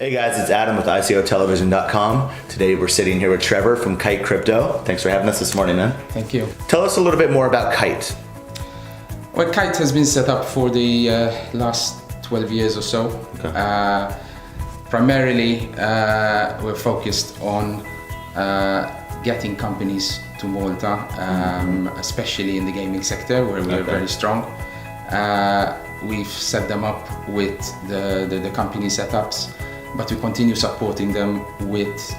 Hey guys, it's Adam with ICOtelevision.com. Today we're sitting here with Trevor from Kyte Crypto. Thanks for having us this morning, man. Thank you. Tell us a little bit more about Kyte. Well, Kyte has been set up for the last 12 years or so. Okay. Primarily, we're focused on getting companies to Malta, especially in the gaming sector where we're very strong. We've set them up with the company setups, but we continue supporting them with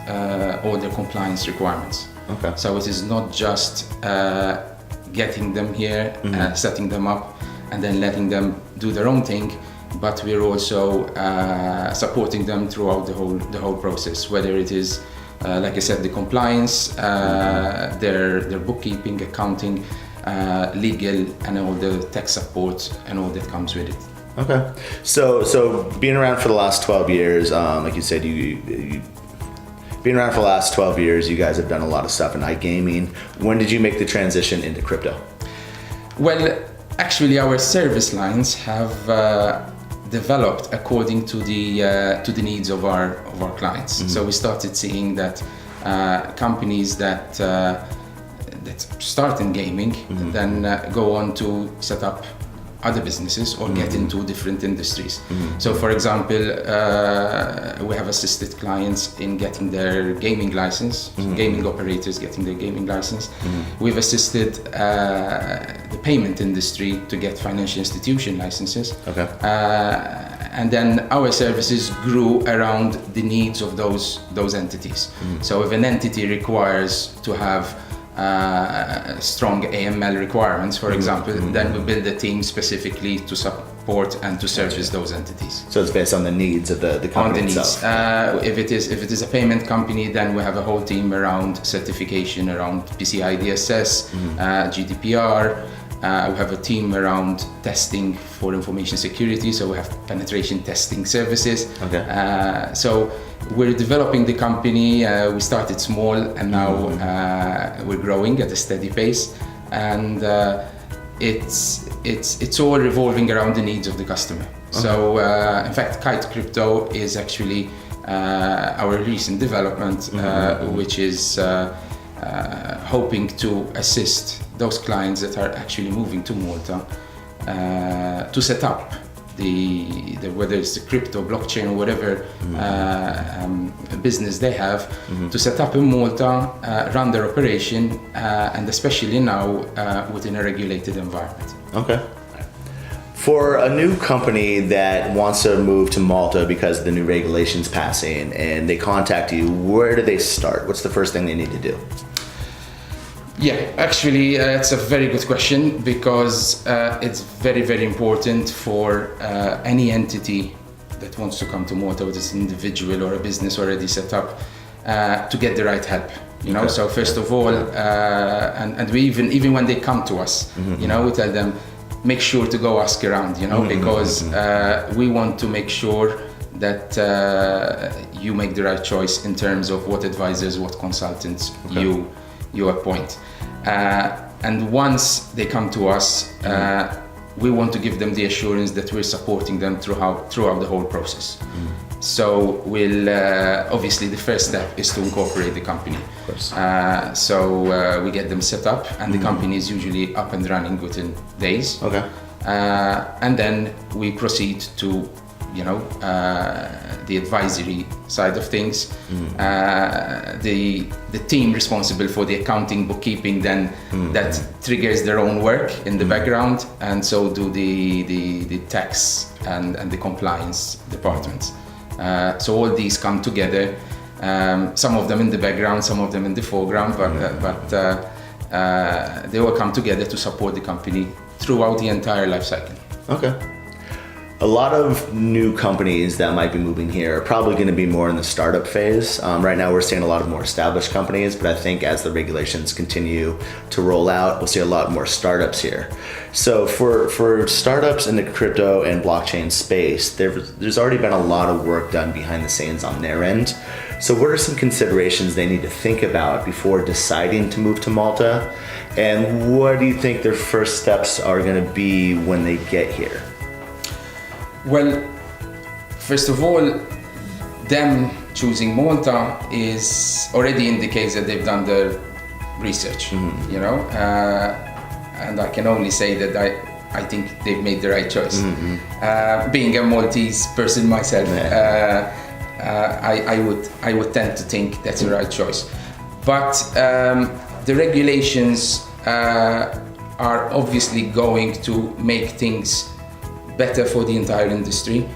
all their compliance requirements. Okay. So it is not just getting them here, setting them up, and then letting them do their own thing, but we're also supporting them throughout the whole process, whether it is, like I said, the compliance, their bookkeeping, accounting, legal, and all the tech support and all that comes with it. Okay. So being around for the last 12 years, like you said, you being around for the last 12 years, you guys have done a lot of stuff in iGaming. When did you make the transition into crypto? Well, actually, our service lines have developed according to the needs of our clients. So we started seeing that companies that start in gaming then go on to set up other businesses or get into different industries. So for example, we have assisted clients in getting their gaming license, gaming operators getting their gaming license. We've assisted the payment industry to get financial institution licenses. Okay. And then our services grew around the needs of those entities. So if an entity requires to have strong AML requirements, for example, then we build a team specifically to support and to service those entities. So it's based on the needs of the company itself. If it is a payment company, then we have a whole team around certification, around PCI DSS, GDPR. We have a team around testing for information security, so we have penetration testing services. Okay. So we're developing the company. We started small, and now we're growing at a steady pace, and it's all revolving around the needs of the customer. Okay. So in fact, Kyte Crypto is actually our recent development, which is hoping to assist those clients that are actually moving to Malta to set up whether it's the crypto, blockchain, or whatever business they have, to set up in Malta, run their operation, and especially now within a regulated environment. Okay. For a new company that wants to move to Malta because of the new regulations passing and they contact you, where do they start? What's the first thing they need to do? Yeah, actually, it's a very good question, because it's very, very important for any entity that wants to come to Malta, whether it's an individual or a business already set up, to get the right help. You know, so first of all, and we even when they come to us, you know, we tell them, make sure to go ask around, you know, because we want to make sure that you make the right choice in terms of what advisors, what consultants you appoint. And once they come to us, we want to give them the assurance that we're supporting them throughout the whole process. So we'll obviously the first step is to incorporate the company. Of course. So we get them set up, and the company is usually up and running within days. Okay. And then we proceed to, you know, the advisory side of things. The team responsible for the accounting, bookkeeping, then that triggers their own work in the background, and so do the tax and the compliance departments. So all these come together, some of them in the background, some of them in the foreground, but they all come together to support the company throughout the entire life cycle. Okay. A lot of new companies that might be moving here are probably going to be more in the startup phase. Right now we're seeing a lot of more established companies, but I think as the regulations continue to roll out, we'll see a lot more startups here. So for startups in the crypto and blockchain space, there's already been a lot of work done behind the scenes on their end. So what are some considerations they need to think about before deciding to move to Malta? And what do you think their first steps are going to be when they get here? Well, first of all, them choosing Malta is already indicates that they've done their research, you know, and I can only say that I think they've made the right choice. Being a Maltese person myself, I would tend to think that's the right choice. But the regulations are obviously going to make things better for the entire industry,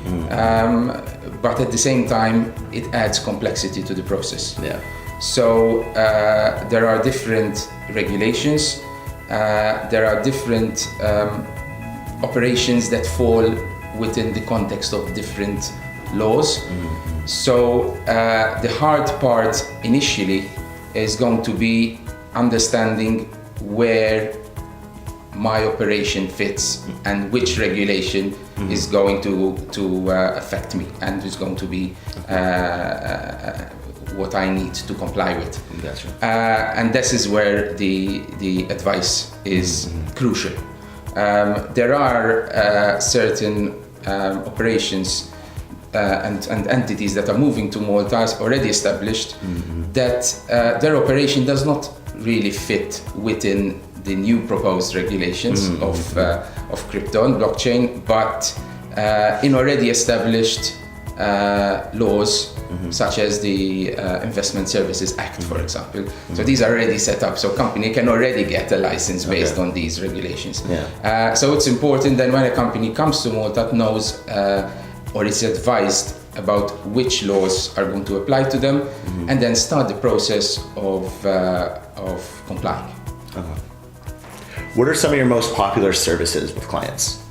but at the same time it adds complexity to the process. Yeah. So there are different regulations, there are different operations that fall within the context of different laws. So the hard part initially is going to be understanding where my operation fits and which regulation is going to affect me and is going to be what I need to comply with. Gotcha. And this is where the advice is crucial. There are certain operations and entities that are moving to Malta as already established that their operation does not really fit within the new proposed regulations of crypto and blockchain, but in already established laws such as the Investment Services Act, for example. So these are already set up, so company can already get a license based on these regulations. So it's important that when a company comes to Malta, it knows or is advised about which laws are going to apply to them, and then start the process of complying. What are some of your most popular services with clients?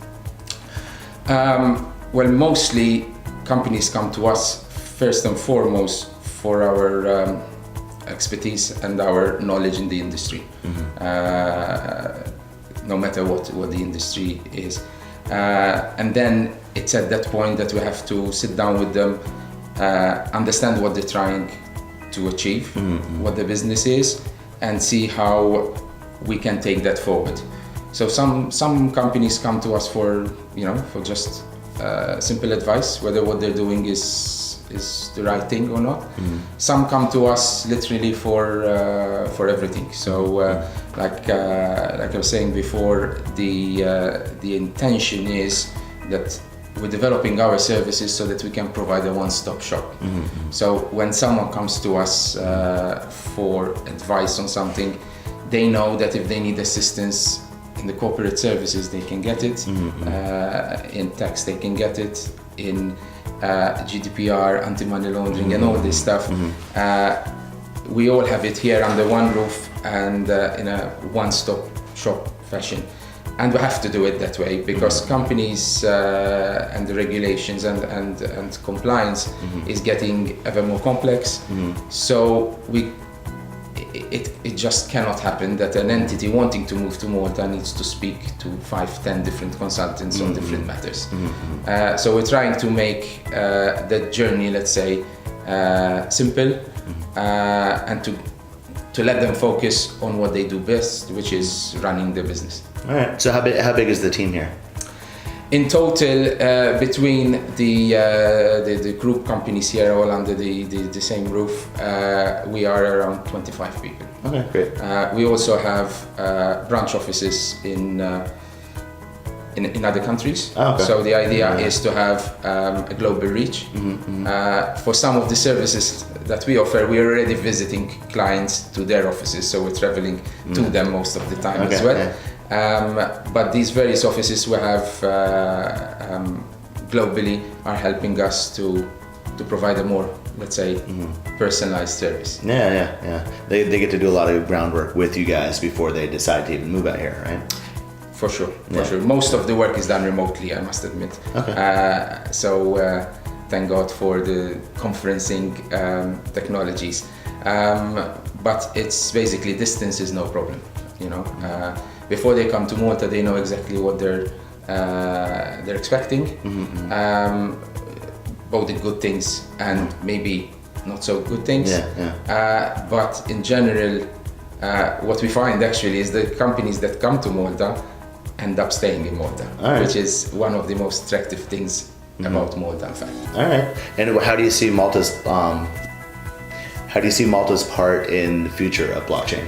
Well, mostly companies come to us first and foremost for our expertise and our knowledge in the industry, no matter what the industry is. And then it's at that point that we have to sit down with them, understand what they're trying to achieve, what the business is, and see how we can take that forward. So some companies come to us for just simple advice, whether what they're doing is the right thing or not. Some come to us literally for everything. So like I was saying before, the intention is that we're developing our services so that we can provide a one-stop shop. So when someone comes to us for advice on something, they know that if they need assistance in the corporate services, they can get it. In tax, they can get it. In GDPR, anti-money laundering, and all this stuff. We all have it here under one roof and in a one-stop shop fashion. And we have to do it that way because companies and the regulations and compliance is getting ever more complex. So it just cannot happen that an entity wanting to move to Malta needs to speak to 5-10 different consultants on different matters. So we're trying to make the journey, let's say, simple and to let them focus on what they do best, which is running the business. All right. So how big is the team here? In total, between the group companies here, all under the same roof, we are around 25 people. Okay, great. We also have branch offices in other countries. Oh, okay. So the idea is to have a global reach. For some of the services that we offer, we're already visiting clients to their offices, so we're traveling to them most of the time as well. Okay. But these various offices we have globally are helping us to provide a more, let's say, personalized service. Yeah. They get to do a lot of groundwork with you guys before they decide to even move out here, right? For sure. Most of the work is done remotely, I must admit. Okay. So thank God for the conferencing technologies. But it's basically distance is no problem, Before they come to Malta, they know exactly what they're expecting, both the good things and maybe not so good things. But in general, what we find actually is the companies that come to Malta end up staying in Malta, which is one of the most attractive things about Malta, in fact. All right. And how do you see Malta's part in the future of blockchain?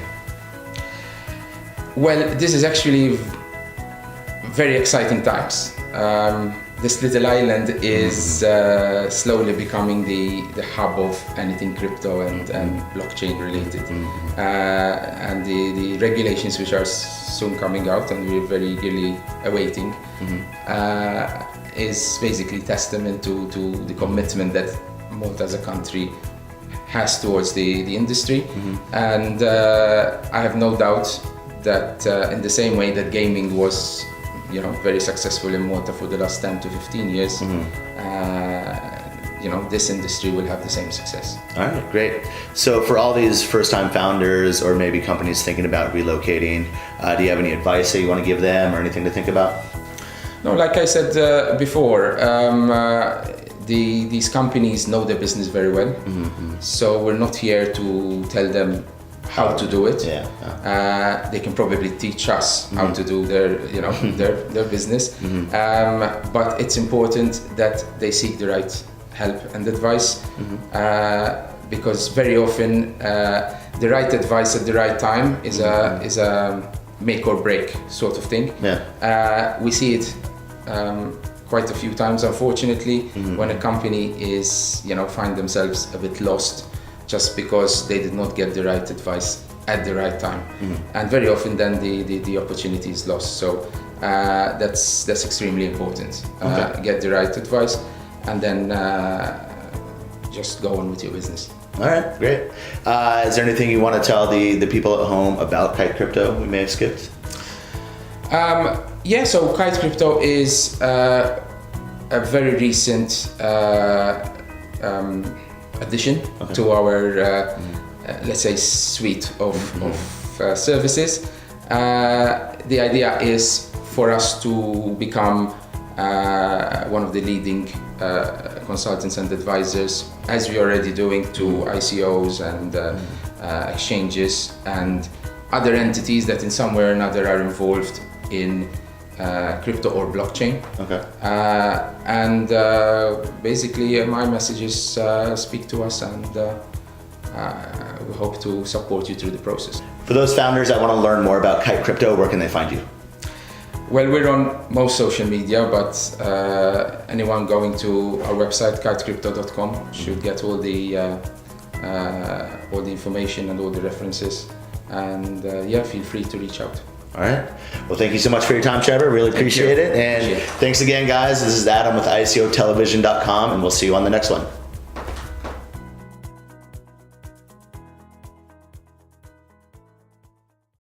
Well, this is actually very exciting times. This little island is slowly becoming the hub of anything crypto and blockchain related. And the regulations which are soon coming out and we're very eagerly awaiting is basically testament to the commitment that Malta as a country has towards the industry. And I have no doubt that in the same way that gaming was very successful in Malta for the last 10 to 15 years, this industry will have the same success. All right, great. So for all these first-time founders or maybe companies thinking about relocating, do you have any advice that you want to give them or anything to think about? No, like I said before, these companies know their business very well. So we're not here to tell them how to do it. They can probably teach us how to do their business. But it's important that they seek the right help and advice, because very often the right advice at the right time is a make or break sort of thing. We see it quite a few times, unfortunately, when a company is find themselves a bit lost just because they did not get the right advice at the right time, and very often then the opportunity is lost. So that's extremely important. Get the right advice and then just go on with your business. All right, great. Is there anything you want to tell the people at home about Kyte Crypto we may have skipped? So Kyte Crypto is a very recent addition to our, let's say, suite of services. The idea is for us to become one of the leading consultants and advisors, as we're already doing to ICOs and exchanges and other entities that in some way or another are involved in crypto or blockchain. And basically my message is speak to us, and we hope to support you through the process. For those founders that want to learn more about Kyte Crypto, where can they find you? Well, we're on most social media, but anyone going to our website, kytecrypto.com, should get all the information and all the references. And feel free to reach out. All right. Well, thank you so much for your time, Trevor. Really appreciate it. And thanks again, guys. This is Adam with ICOtelevision.com, and we'll see you on the next one.